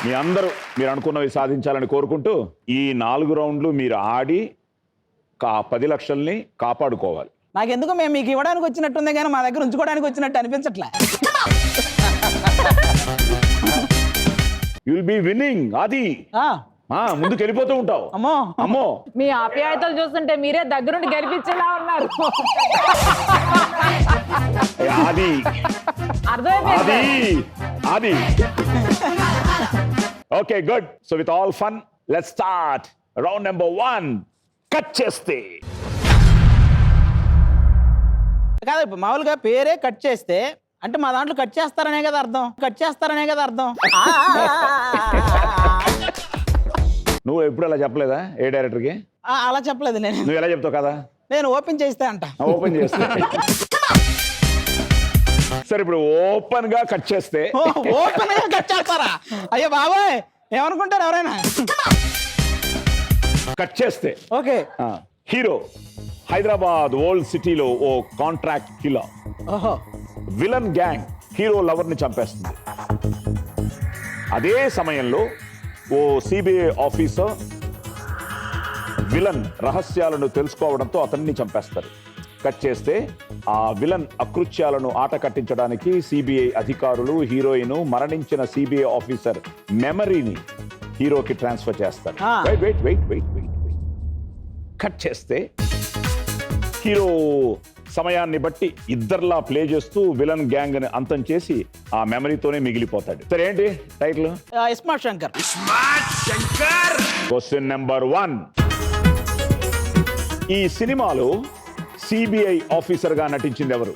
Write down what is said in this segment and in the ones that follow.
మీ అందరూ మీరు అనుకున్నవి సాధించాలని కోరుకుంటూ ఈ 4 రౌండ్లు మీరు ఆడి 10 లక్షల్ని కాపాడుకోవాలి. నాకెందుకు మేము మీకు ఇవ్వడానికి వచ్చినట్టుంది కానీ మా దగ్గర ఉంచుకోవడానికి వచ్చినట్టు అనిపించట్లే. You'll be winnowing. అది ముందుకు వెళ్ళిపోతూ ఉంటావు. అమ్మో అమ్మో, మీ ఆప్యాయతలు చూస్తుంటే మీరే దగ్గరుండి గెలిపించేలా ఉన్నారు. అది అర్థమైపోయింది. అది okay, good. So with all fun let's start round number 1. Cut చేస్తే కాదు, ఇప్పుడు మామూలుగా పేరే కట్ చేస్తే అంటే మా దాంట్లో కట్ చేస్తారనే కదా అర్థం. కట్ చేస్తారనే కదా అర్థం. నువ్వు ఎప్పుడు అలా చెప్పలేదా ఏ డైరెక్టర్కి? అలా చెప్పలేదు నేను. నువ్వు ఎలా చెప్తావు కదా? నేను ఓపెన్ చేస్తే అంట. ఓపెన్ చేస్తే సరే, ఇప్పుడు ఓపెన్ గా కట్ చేస్తే ఓపెన్ గా కట్ చేస్తారా? అయ్యో బాబాయ్, ఏమనుకుంటారు ఎవరైనా? కట్ చేస్తే ఓకే. హీరో హైదరాబాద్ ఓల్డ్ సిటీలో ఓ కాంట్రాక్ట్ కిల్లర్. ఓహో. విలన్ గ్యాంగ్ హీరో లవర్ ని చంపేస్తుంది. అదే సమయంలో ఓ సిబిఐ ఆఫీసర్ విలన్ రహస్యాలను తెలుసుకోవడంతో అతన్ని చంపేస్తారు. కట్ చేస్తే ఆ విలన్ అకృత్యాలను ఆట కట్టించడానికి సిబిఐ అధికారులు హీరోయిన్ మరణించిన సిబిఐ ఆఫీసర్ మెమరీని హీరోకి ట్రాన్స్ఫర్ చేస్తారు. వెయిట్. కట్ చేస్తే హీరో సమయాన్ని బట్టి ఇద్దర్లా ప్లే చేస్తూ విలన్ గ్యాంగ్ ని అంతం చేసి ఆ మెమరీతోనే మిగిలిపోతాడు. సరే, ఏంటి title? ISmart Shankar. Question number 1. ఈ సినిమాలో సిబిఐ ఆఫీసర్ గా నటించింది ఎవరు?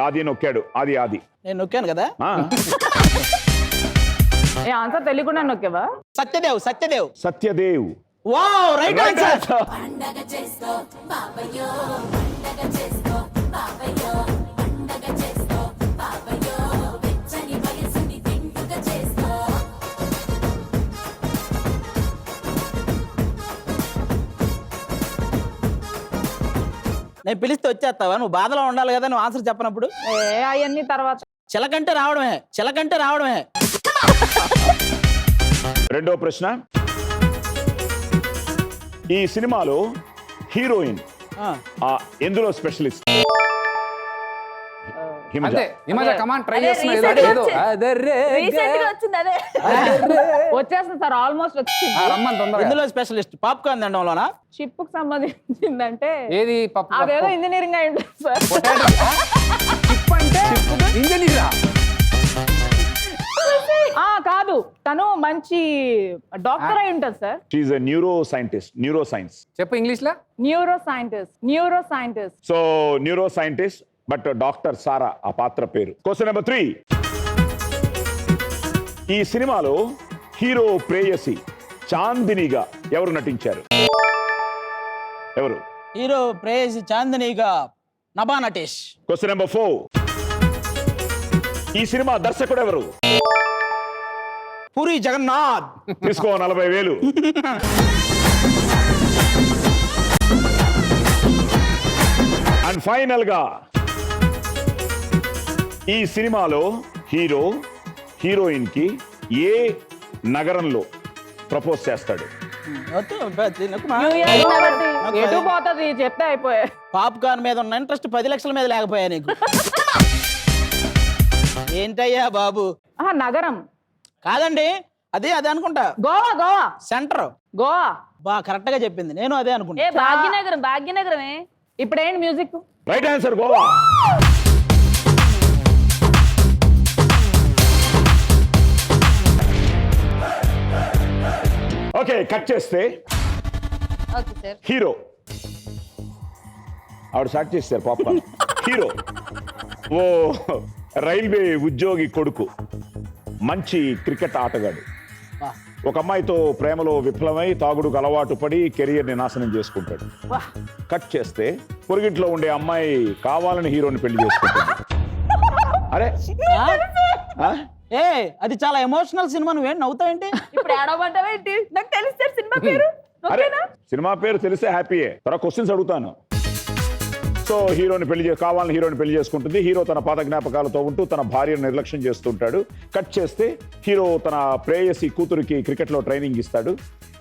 ఆది నొక్కాడు. ఆది నేను నొక్కాను కదా. ఏ ఆన్సర్ తెలియకుండా నొక్కేవా? సత్యదేవ్. Wow, right answer. నేను పిలిస్తే వచ్చేస్తావా? నువ్వు బాధలో ఉండాలి కదా నువ్వు ఆన్సర్ చెప్పనప్పుడు. అవన్నీ తర్వాత. చిలకంటే రావడమే. రెండో ప్రశ్న. ఈ సినిమాలో హీరోయిన్ ఎందులో స్పెషలిస్ట్? వచ్చేస్తుంది సార్, ఆల్మోస్ట్ వచ్చింది. ఎందులో స్పెషలిస్ట్? పాప్కార్న్ తినడంలోనా? షిప్ కు సంబంధించిందంటే ఏది? అదేదో ఇంజనీరింగ్ అయి ఉంటుంది సార్. కాదు, తను మంచి డాక్టర్ అయి ఉంటుంది sir. She is a neuroscience. చెప్పు ఇంగ్లీష్ లో. Neuroscientist. So neuroscientist but doctor Sara ఆ పాత్ర పేరు. Question number 3. ఈ సినిమాలో హీరో ప్రేయసి చాందినిగా ఎవరు నటించారు? ఎవరు? హీరో ప్రేయసి చాందినిగా నభా నటేష్. Question number 4. ఈ సినిమా దర్శకుడు ఎవరు? పూరి జగన్నాథ్. తీసుకో 40,000. అండ్ ఫైనల్ గా ఈ సినిమాలో హీరో హీరోయిన్ కి ఏ నగరంలో ప్రపోజ్ చేస్తాడు? న్యూ ఇయర్ కాబట్టి ఎటు పోతుంది చెప్తే అయిపోయా. పాప్కార్న్ మీద ఉన్న ఇంట్రెస్ట్ 10 లక్షల మీద లేకపోయా నీకు? ఏంటయ్యా బాబు? నగరం కాదండి, అదే అనుకుంటా. గోవా. సెంటర్ గోవా. కరెక్ట్ గా చెప్పింది. నేను అదే అనుకుంటా. భాగ్యనగరమే. ఇప్పుడు ఏంటి music? Right answer, Goa. Okay, cut చేస్తే హీరో ఆవిడ స్టార్ట్ చేస్తారు పాప్కార్న్. హీరో ఓ రైల్వే ఉద్యోగి కొడుకు, మంచి క్రికెట్ ఆటగాడు. ఒక అమ్మాయితో ప్రేమలో విఫలమై తాగుడుకు అలవాటు పడి కెరియర్ ని నాశనం చేసుకుంటాడు. కట్ చేస్తే పొరుగింట్లో ఉండే అమ్మాయి కావాలని హీరోని పెళ్లి చేసుకుంటాడు. అరే అది చాలా ఎమోషనల్ సినిమా. నువ్వేం నవ్వుతావేంటి? ఇప్పుడు ఏడవమంటావేంటి? నాకు తెలిస్తే సినిమా పేరు. అరే సినిమా పేరు తెలిస్తే హ్యాపీయే. తర్వాత క్వశ్చన్స్ అడుగుతాను. సో కావాలని హీరోని పెళ్లి చేసుకుంటుంది. హీరో తన పాత జ్ఞాపకాలతో ఉంటూ తన భార్యను నిర్లక్ష్యం చేస్తుంటాడు. కట్ చేస్తే హీరో తన ప్రేయసి కూతురికి క్రికెట్లో ట్రైనింగ్ ఇస్తాడు.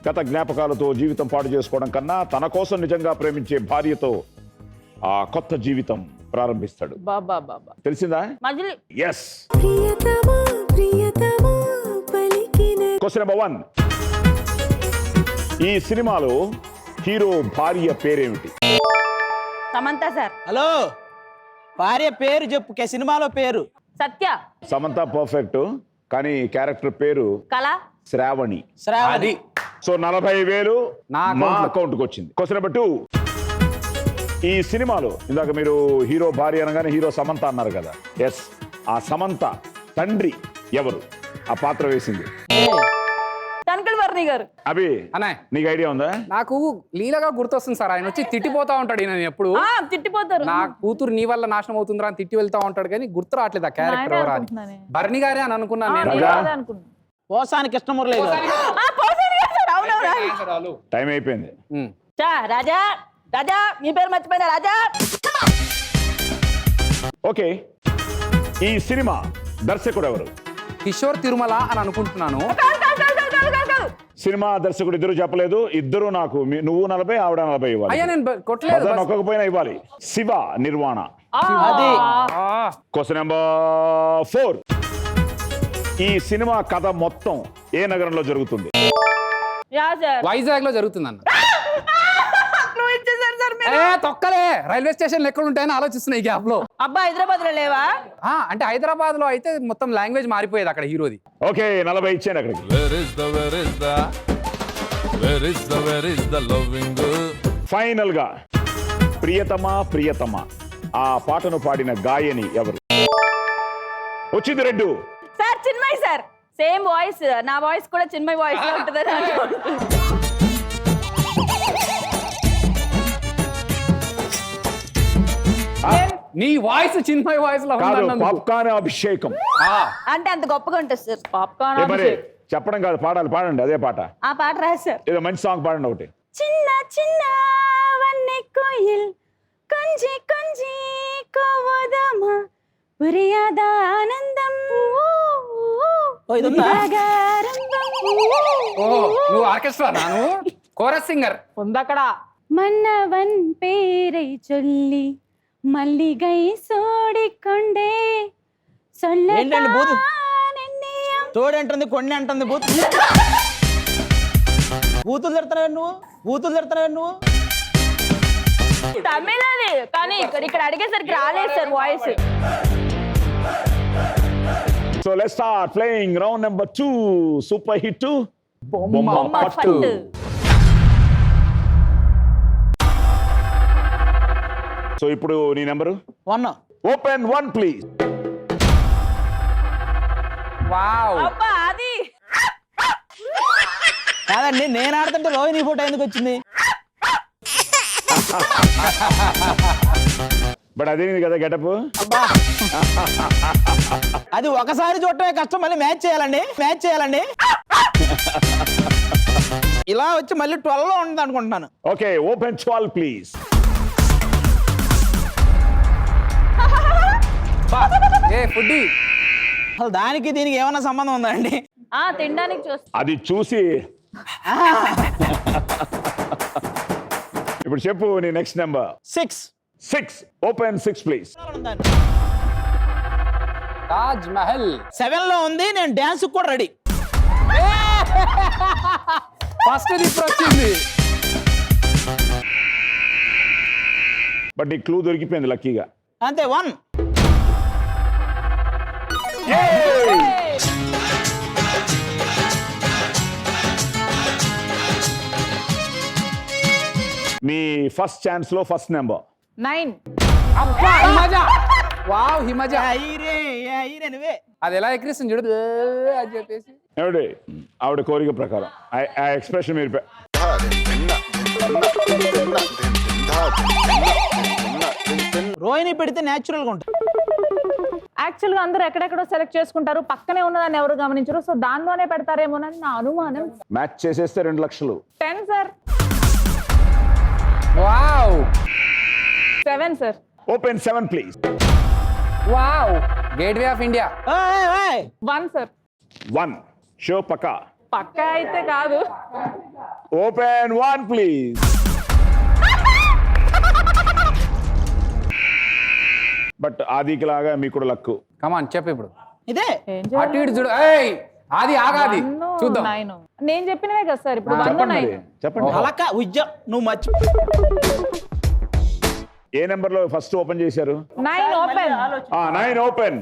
గత జ్ఞాపకాలతో జీవితం పాడు చేసుకోవడం కన్నా తన కోసం నిజంగా ప్రేమించే భార్యతో ఆ కొత్త జీవితం ప్రారంభిస్తాడు. బాబా తెలిసిందా? మజిలీ. ఎస్. Question number 1. ఈ సినిమాలో హీరో భార్య పేరేమిటి? సమంత సార్. హలో, భార్య పేరు చెప్పు, సినిమాలో పేరు. సత్య. సమంత పర్ఫెక్ట్, కానీ క్యారెక్టర్ పేరు కళ. శ్రావణి. శ్రావణి. సో 40,000 నా మా account లో. అకౌంట్కి వచ్చింది. Question number 2. ఈ సినిమాలో ఇందాక మీరు హీరో భార్య అనగానే హీరో సమంత అన్నారు కదా. ఎస్, ఆ సమంత తండ్రి ఎవరు ఆ పాత్ర వేసింది? తనకల్ వర్ణి గారు. అభి, అనే నీకు ఐడియా ఉందా? నాకు లీలగా గుర్తొస్తుంది సార్. ఆయన వచ్చి తిట్టిపోతా ఉంటాడు ఈయన ఎప్పుడు. తిట్టిపోతారు. నా కూతురు నీ వల్ల నాశనం అవుతుందిరా అని తిట్టి వెళ్తా ఉంటాడు, కానీ గుర్తు రావట్లేదు ఆ క్యారెక్టర్ నాయనే ఎవరా అని. అనుకుంటున్నానే. భరణి గారే అని అనుకున్నాను నేను. రాజా. పోసాని కృష్ణమురళి గారు. టైం అయిపోయింది. రాజా రాజా మీ పేరు మర్చిపోయినా రాజా. ఓకే, ఈ సినిమా దర్శకుడు ఎవరు? కిషోర్ తిరుమల అని అనుకుంటున్నాను. సినిమా దర్శకుడు ఇద్దరు చెప్పలేదు. ఇద్దరు నాకు నువ్వు 40 ఆవిడ 40 ఇవ్వాలి. అయ్యా నేను కొట్టలేదు. బజార్ నొక్కకపోయినా ఇవ్వాలి. శివ నిర్వాణ. అది. Question number 4. ఈ సినిమా కథ మొత్తం ఏ నగరంలో జరుగుతుంది? వైజాగ్ లో జరుగుతుంది అన్న. తొక్కలే, రైల్వే స్టేషన్ ఎక్కడ ఉంటాయని ఆలోచిస్తున్నా ఈ గ్యాప్ లో. అబ్బా హైదరాబాద్ లో లేవా? అంటే హైదరాబాద్ లో అయితే మొత్తం లాంగ్వేజ్ మారిపోయేది అక్కడ హీరోది. ఓకే, 40 ఇచ్చాను అక్కడికి. Where is the loving? Final గా ప్రియతమ ఆ పాటను పాడిన గాయని ఎవరు? వచ్చింది 2. Sir Chinmay sir. Same voice, నా వాయిస్ కూడా చిన్మయ్ వాయిస్ లో ఉంటుందని నీ వాయిస్ చిన్మయ్ వాయిస్ లో కాదు, ఉందన్నందుకు. పాప్కార్న్ అభిషేకం. అంటే అంత గొప్పగా ఉంటుంది సార్. ఏ పాప్కార్న్ మరి చెప్పడం కాదు, పాడండి అదే పాట. ఆ పాట రాదు సార్. ఏదో మంచి సాంగ్ పాడండి ఒకటి. చిన్న చిన్న వన్నె కోయిల్ కొంజి కొంజి కోవదమా పురియాద ఆనందం ఇదుందా? ఓ నువ్వు ఆర్కెస్ట్రా నాను కోరస్ సింగర్ ఉందక్కడ. மன்னவன் பேரை சொல்லி மல்லிகை சோடிக்கொண்டே ఏంటండి బూతు? சொல்லத்தான் తోడు అంటుంది, కొన్ని అంటుంది, బూతులు తిడతావు నువ్వు. తమిళ అది, కానీ ఇక్కడ అడిగేసరికి రాలేదు sir voice. So let's start playing round number 2. Super hit బొమ్మ పట్టు. సో ఇప్పుడు నీ నెంబరు 1. Open 1 please. వావ్. అబ్బా అది కాదండి, నేను ఆడుతుంటే రోహిణి ఫోటో ఎందుకు వచ్చింది? బట్ అదే కదా గెటప్. అది ఒకసారి చూడటమే కష్టం, మళ్ళీ మ్యాచ్ చేయాలండి. ఇలా వచ్చి మళ్ళీ 12 లో ఉంది అనుకుంటున్నాను. Okay, open 12 please. A foodie, అసలు దానికి దీనికి ఏమైనా సంబంధం ఉందా అండి? తినడానికి చూస్తా. అది చూసి ఇప్పుడు చెప్పు నీ next number. 6. Open 6 please. Taj Mahal. 7 లో ఉంది, నేను డాన్స్ కూడా రెడీ. ఫస్ట్ ఇప్పుడు వచ్చింది. బట్ ఈ క్లూ దొరికిపోయింది లక్కీగా. అంతే. 1. మీ ఫస్ట్ ఛాన్స్ లో ఫస్ట్ నెంబర్ 9. అబ్బా హిమజ. వావ్ హిమజ. ఐరే నువ్వే. అది ఎలా ఎక్కిరిస్తుంది చూడు అని చెప్పేసి. ఏమిటి ఆవిడ కోరిక ప్రకారం ఆ ఎక్స్ప్రెషన్ మీరు రోహిణి పెడితే న్యాచురల్ గా ఉంటుంది. యాక్చువల్ గా అందరూ ఎక్కడెక్కడో సెలెక్ట్ చేసుకుంటారు, పక్కనే ఉన్నదాన్ని ఎవరు గమనించరు, సో దానిలోనే పెడతారేమోనని నా అనుమానం. మ్యాచ్ చేసేస్తే 2 లక్షలు. 10 sir. Wow. 7 sir. Open 7 please. Wow, gateway of India. 1 sir. 1 show పక్కా. పక్కా అయితే కాదు. Open 1 please. బట్ ఆదికి లాగా మీకు కూడా లక్కు. కమాన్ చెప్పు ఇప్పుడు. ఇదే ఏం అటు ఇటు చూడు. ఏయ్ ఆది ఆగాది చూద్దాం. 9 నేను చెప్పినవే కదా సార్ ఇప్పుడు. 1 చెప్పండి 9 మరి, చెప్పండి. అలక ఉజ్జ నువ్వు మర్చి ఏ నెంబర్ లో ఫస్ట్ ఓపెన్ చేశారు? 9 ఓపెన్. 9 ఓపెన్.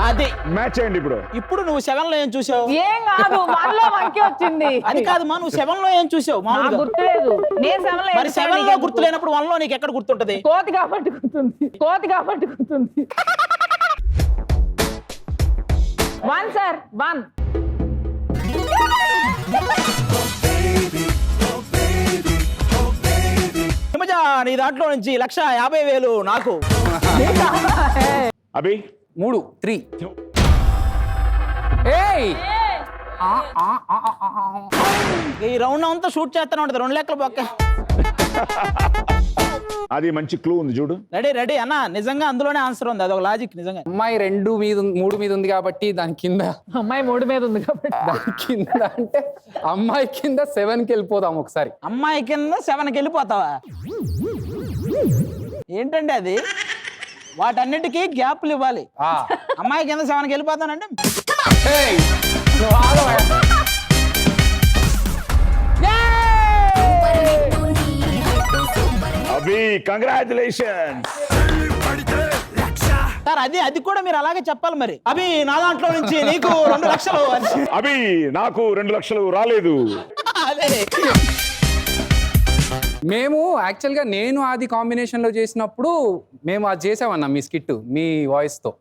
అది మ్యాచ్ చేయండి ఇప్పుడు. ఇప్పుడు నువ్వు 7 లో ఏం చూసావు? ఏం కాదు 1 లో వంకి వచ్చింది. అది కాదమ్మా, నువ్వు 7 లో ఏం చూసావు? నాకు మామూలుగా గుర్తులేదు. నేను 7 లో మరి 7 లో గుర్తు లేనప్పుడు 1 లో నీకు ఎక్కడ గుర్తుంటది? కోతి కాబట్టి గుర్తుంది. 1 సార్ 1. హిమజ, నీ దాంట్లో నుంచి 1,50,000 నాకు. అభి 3 3. ఏయ్ ఈ రౌండ్ అంతా షూట్ చేస్తాను ఉంటుంది. 2 లెక్కలు పక్క. అది మంచి క్లూ ఉంది చూడు. రెడీ అన్న, నిజంగా అందులోనే ఆన్సర్ ఉంది. అదొక లాజిక్ నిజంగా. అమ్మాయి 2 మీద 3 మీద ఉంది కాబట్టి దాని కింద అమ్మాయి 3 మీద ఉంది కాబట్టి దాని కింద అంటే అమ్మాయి కింద 7కి వెళ్ళిపోదాం ఒకసారి. అమ్మాయి కింద 7కి వెళ్ళిపోతావా? ఏంటండి అది? వాటన్నిటికీ గ్యాప్లు ఇవ్వాలి. అమ్మాయి కింద 7కి వెళ్ళిపోతానంటే ఏయ్, నువ్వు ఆగవా? అభి కంగ్రాచులేషన్. సార్ అది కూడా మీరు అలాగే చెప్పాలి మరి. అభి నా దాంట్లో నుంచి నీకు 2 లక్షలు అని. అభి నాకు 2 లక్షలు రాలేదు. అదే మేము యాక్చువల్గా నేను ఆది కాంబినేషన్ లో చేసినప్పుడు మేము అది చేసామన్నా మీ స్కిట్ మీ వాయిస్ తో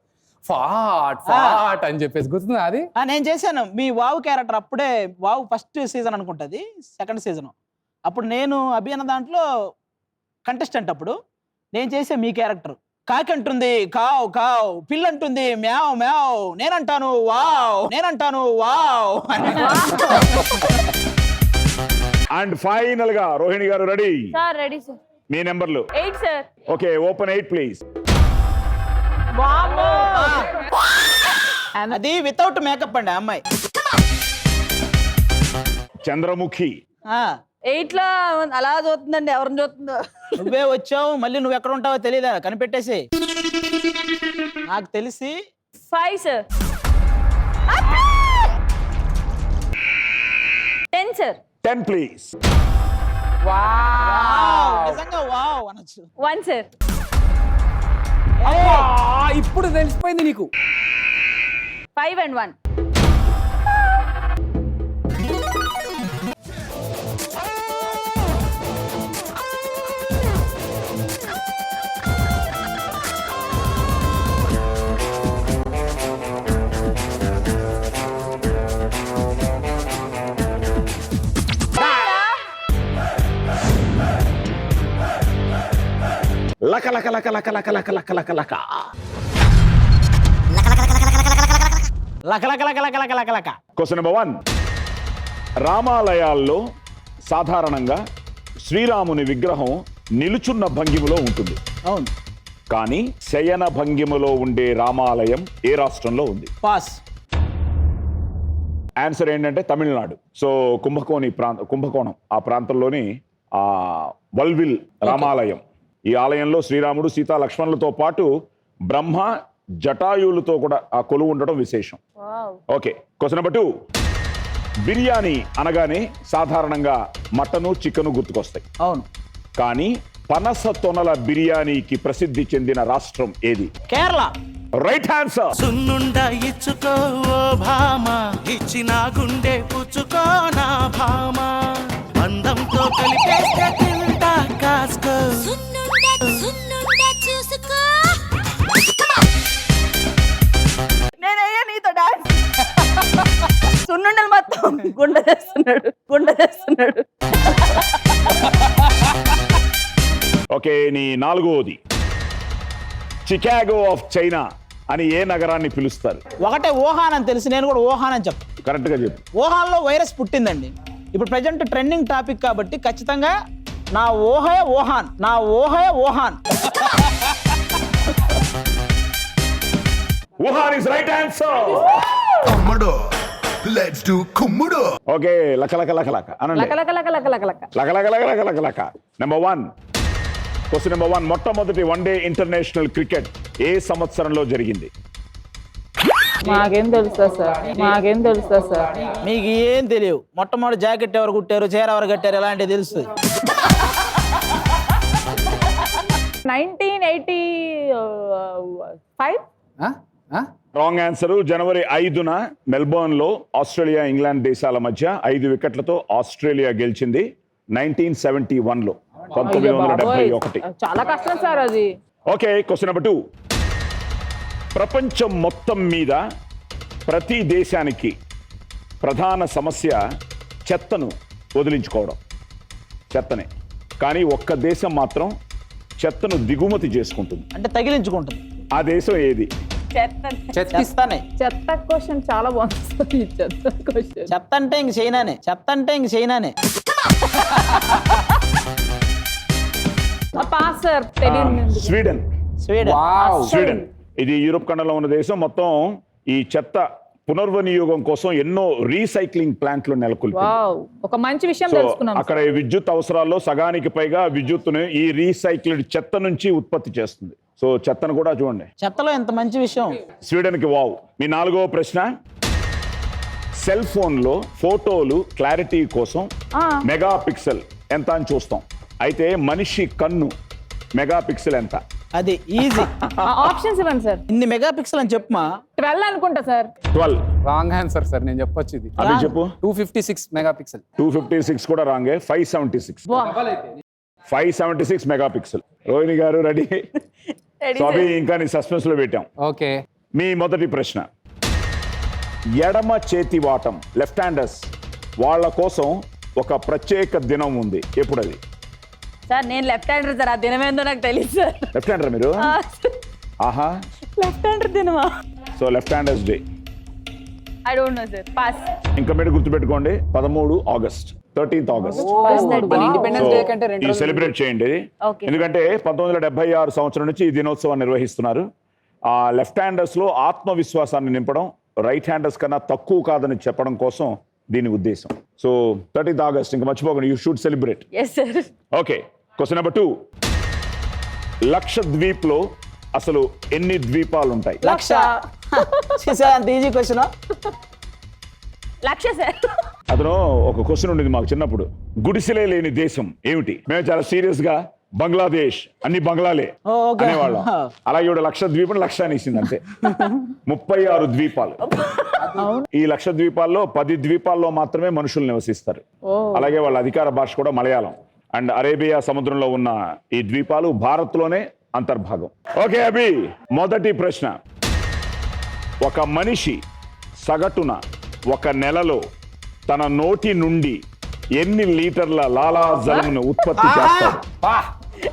ఫాట్ అని చెప్పేసి గుర్తుంది అది. నేను చేశాను మీ వావు క్యారెక్టర్. అప్పుడే వావు ఫస్ట్ సీజన్ అనుకుంటుంది, 2nd సీజన్. అప్పుడు నేను అభి అన్న దాంట్లో కంటెస్టెంట్. అప్పుడు నేను చేసే మీ క్యారెక్టర్. కాకి అంటుంది కావ్ కావ్, పిల్లి అంటుంది మ్యావ్ మ్యావ్, నేనంటాను వావ్. అండ్ ఫైనల్ గా రోహిణి గారు రెడీ? Sir ready sir. మీ నెంబర్లు? 8 సార్. Okay, open 8 please. అది వితౌట్ మేకప్ అండి ఆ అమ్మాయి. చంద్రముఖి. 8 లో అలా చూస్తుందండి. ఎవరిని చూస్తుందో? నువ్వే వచ్చావు, మళ్ళీ నువ్వు ఎక్కడ ఉంటావో తెలియదా? కనిపెట్టేసి. నాకు తెలిసి 5 సార్. 10 సార్. 10 ప్లీజ్. నిజంగా వావ్ అనొచ్చు. 1 సార్. ఇప్పుడు తెలిసిపోయింది నీకు. 5 and 1. లక లక లక లక లక లక లక లక లక. లక. Question number 1. రామాలయాల్లో సాధారణంగా శ్రీరాముని విగ్రహం నిలుచున్న భంగిమలో ఉంటుంది. అవును. కానీ శయన భంగిమలో ఉండే రామాలయం ఏ రాష్ట్రంలో ఉంది? పాస్. ఆన్సర్ ఏంటంటే తమిళనాడు. సో కుంభకోణం ఆ ప్రాంతంలోని ఆ వల్విల్ రామాలయం. ఈ ఆలయంలో శ్రీరాముడు సీతా లక్ష్మణులతో పాటు బ్రహ్మ జటాయువులతో కూడా ఆ కొలువు ఉండడం విశేషం. Okay, question number 2. బిర్యానీ అనగానే సాధారణంగా మటను చికెను గుర్తుకొస్తాయి. అవును. కానీ పనస తొనల బిర్యానీకి ప్రసిద్ధి చెందిన రాష్ట్రం ఏది? కేరళ. Right answer. సున్నుండ ఇచ్చుకో ఓ భామ, ఇచ్చిన గుండె పుచ్చుకో నా భామ, అందంతో కలిపేస్తే తింటా కాసుకో. నేనయ్యా నీతో డాన్స్. సున్నుండలు మొత్తం గుండె చేస్తున్నాడు. ఓకే, నీ 4వది. చికాగో ఆఫ్ చైనా అని ఏ నగరాన్ని పిలుస్తారు? ఒకటే వుహాన్ అని తెలుసు. నేను కూడా వుహాన్ అని చెప్తాను. కరెక్ట్ గా చెప్పు. వుహాన్లో వైరస్ పుట్టిందండి. ఇప్పుడు ప్రజెంట్ ట్రెండింగ్ టాపిక్ కాబట్టి ఖచ్చితంగా నా ఊహే ఊహాన్, నా ఊహే Wuhan. Wuhan is right answer. కుమ్ముడు లెట్స్ డు కుమ్ముడు. ఓకే, లక లక లక లక అనండి. లక లక లక లక లక లక. లక లక లక లక లక లక. Number 1, question number 1. మొట్టమొదటి వన్డే ఇంటర్నేషనల్ క్రికెట్ ఏ సంవత్సరంలో జరిగింది? మాకేం తెలుసా సార్, మాకేం తెలుసా సార్. మీకు ఏం తెలియవు. మొట్టమొదటి జాకెట్ ఎవరు కుట్టారు, చీర ఎవరు కట్టారు, ఇలాంటివి తెలుసు. 1985. Wrong answer. జనవరి 5న మెల్బోర్న్ లో ఆస్ట్రేలియా ఇంగ్లాండ్ దేశాల మధ్య 5 వికెట్లతో ఆస్ట్రేలియా గెలిచింది 1971 లో, 1971. చాలా కష్టం సార్ అది. Okay, question number 2. ప్రపంచం మొత్తం మీద ప్రతి దేశానికి ప్రధాన సమస్య చెత్తను వదిలించుకోవడం, చెత్తనే. కానీ ఒక్క దేశం మాత్రం చెత్తను దిగుమతి చేసుకుంటుంది. అంటే తగిలించుకుంటుంది. ఆ దేశం ఏది? చెత్తనే. చెత్త క్వశ్చన్ చాలా బాగుంది. చెత్త క్వశ్చన్. చెత్త అంటే ఇంక చైనానే, చెత్త అంటే ఇంక చైనానే. పాస్ సార్, తెలియదు. స్వీడన్. స్వీడన్. ఇది యూరోప్ ఖండంలో ఉన్న దేశం. మొత్తం ఈ చెత్త పునర్వినియోగం కోసం ఎన్నో రీసైక్లింగ్ ప్లాంట్లు నెలకొల్పి, వావ్, ఒక మంచి విషయం సో తెలుసుకున్నాం. అక్కడ ఈ విద్యుత్ అవసరాల్లో సగానికి పైగా విద్యుత్తును ఈ రీసైక్ల్డ్ చెత్త నుంచి ఉత్పత్తి చేస్తుంది. సో చెత్తను కూడా చూడండి. చెత్తలో ఎంత మంచి విషయం. స్వీడన్ కి వావ్. మీ 4వ ప్రశ్న. సెల్ ఫోన్ లో ఫోటోలు క్లారిటీ కోసం మెగా పిక్సెల్ ఎంత అని చూస్తాం. అయితే మనిషి కన్ను మెగా పిక్సెల్ ఎంత? అది ఈజీ. ఆప్షన్స్ ఇవ్వండి సార్. ఇన్ని మెగా పిక్సెల్ అని చెప్పమా. 12 అనుకుంటా సార్. 12. రాంగ్ ఆన్సర్ సార్, నేను చెప్పొచ్చు ఇది. అది చెప్పు. 256 మెగాపిక్సెల్. 256 కూడా రాంగే. 576. 576 మెగా పిక్సెల్. రోహిణి గారు రెడీ? సో అవి ఇంకా నీ సస్పెన్స్ లో పెట్టాం. ఓకే. మీ మొదటి ప్రశ్న. ఎడమ చేతి వాటం, లెఫ్ట్ హ్యాండర్స్ వాళ్ళ కోసం ఒక ప్రత్యేక దినం ఉంది. ఎప్పుడు అది? సార్ నేను లెఫ్ట్ హ్యాండర్ సార్, ఆ దినం ఏందో నాకు తెలియదు సార్. లెఫ్ట్ హ్యాండర్ మీరు? ఆహా, లెఫ్ట్ హ్యాండర్ దినమా? So left handers day. I don't know sir, pass. ఇంకా మీరు గుర్తుపెట్టుకోండి, 13 August, 13th August. Independence day కంటే ఈ సెలబ్రేట్ చేయండి. Okay. ఎందుకంటే 1976 సంవత్సరం నుంచి ఈ దినోత్సవాన్ని నిర్వహిస్తున్నారు. ఆ లెఫ్ట్ హ్యాండర్స్ లో ఆత్మవిశ్వాసాన్ని నింపడం, రైట్ హ్యాండర్స్ కన్నా తక్కువ కాదని చెప్పడం కోసం దీని ఉద్దేశం. సో 13th ఆగస్ట్ ఇంకా మర్చిపోకండి, you should celebrate. Yes sir. Okay, question number 2. Lakshadweep లో అసలు ఎన్ని ద్వీపాలు ఉంటాయి? లక్ష. చూసా అంత ఈజీ క్వశ్చన్. లక్ష సార్. అతను ఒక క్వశ్చన్ ఉండేది మాకు చిన్నప్పుడు, గుడిసెలే లేని దేశం ఏమిటి? మేము చాలా సీరియస్ గా బంగ్లాదేశ్, అన్ని బంగ్లాలే ఓకే. అనేవాళ్ళం. అలాగే ఇప్పుడు లక్షద్వీపం లక్ష అనేసింది అంతే. 36 ద్వీపాలు. ఈ లక్ష ద్వీపాల్లో 10 ద్వీపాల్లో మాత్రమే మనుషులు నివసిస్తారు. అలాగే వాళ్ళ అధికార భాష కూడా మలయాళం. అండ్ అరేబియా సముద్రంలో ఉన్న ఈ ద్వీపాలు భారత్ లోనే అంతర్భాగం. ఓకే అభి, మొదటి ప్రశ్న. ఒక మనిషి సగటున ఒక నెలలో తన నోటి నుండి ఎన్ని లీటర్ల లాలాజలమును ఉత్పత్తి చేస్తాడు?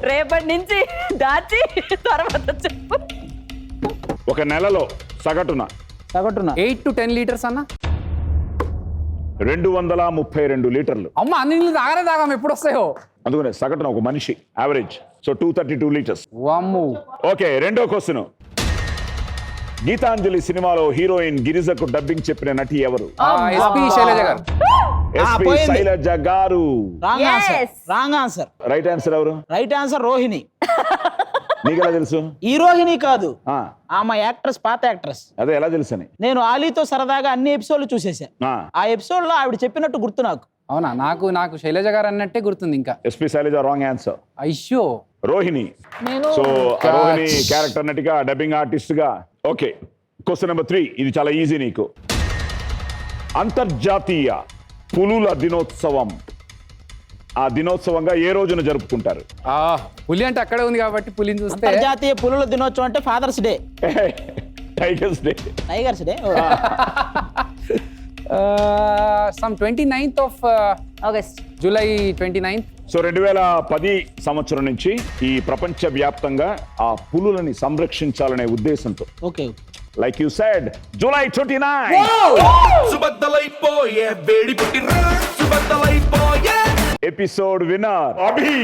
రేపటి నుంచి దాచి తర్వాత చెప్పు. ఒక నెలలో సగటున 8 to 10 లీటర్స్ అన్న. 232 లీటర్లు. అమ్మ, అన్ని నీళ్ళు తాగం ఎప్పుడు వస్తాయో. అందుకనే సగటున ఒక మనిషి యావరేజ్. So 232 litres. వామ్మో. ఓకే, రెండో క్వశ్చన్. గీతాంజలి సినిమాలో హీరోయిన్ గిరిజకు డబ్బింగ్ చెప్పిన నటి ఎవరు? ఎస్పీ శైలజ గారు. ఎస్పీ పోయింది. శైలజ గారు. Wrong answer. Yes. Wrong answer. Right answer ఎవరు? Right answer Rohini. నీకెలా తెలుసు? ఈ రోహిణి కాదు, ఆ, ఆమె యాక్ట్రెస్, పాత యాక్ట్రెస్. అదే ఎలా తెలుసు అని. నేను ఆలీతో సరదాగా అన్ని ఎపిసోడ్లు చూసేసా. ఆ ఎపిసోడ్ లో ఆవిడ చెప్పినట్టు గుర్తు నాకు. అవునా? నాకు శైలజ గారు అన్నట్టే గుర్తుంది ఇంకా. SP Sailaja wrong answer. అయ్యో. రోహిణి. నేను సో రోహిణి క్యారెక్టర్ నటిగా, డబ్బింగ్ ఆర్టిస్ట్ గా. Okay, question number 3. ఇది చాలా ఈజీ నీకు. అంతర్జాతీయ పులుల దినోత్సవం ఆ దినోత్సవంగా ఏ రోజున జరుపుకుంటారు? పులి అంటే అక్కడే ఉంది కాబట్టి పులిని చూస్తే అంతర్జాతీయ పులుల దినోత్సవం అంటే fathers day, tigers day. Tigers day. సమ్ 29th of August. July 29th. So 2010 సంవత్సరం నుంచి ఈ ప్రపంచ వ్యాప్తంగా ఆ పులులని సంరక్షించాలనే ఉద్దేశంతో, okay, like you said, July 29. సుబద్దలైపోయే వేడి పుట్టిన సుబద్దలైపోయే. ఎపిసోడ్ విన్నర్ అభి.